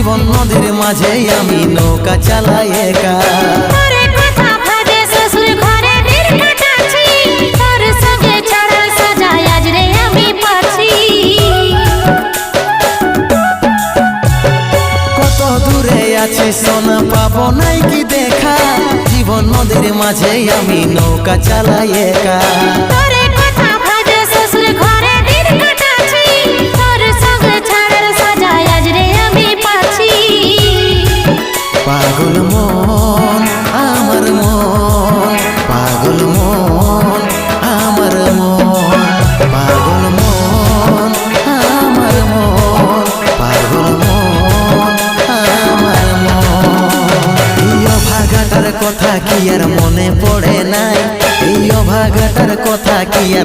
জীবন নদীর মাঝে আমি নৌকা চালাই একা। কত দূরে আছি সোনা পাবো নাই কি দেখা, জীবন নদীর মাঝে আমি নৌকা চালাই একা। পাগল মন আমার মন, পাগল মন আমার মন, পাগল মন আমার মন, পাগল মন আমার মন। এই অভাগাটার কথা কি আর মনে পড়ে নাই, এই অভাগাটার কথা কি আর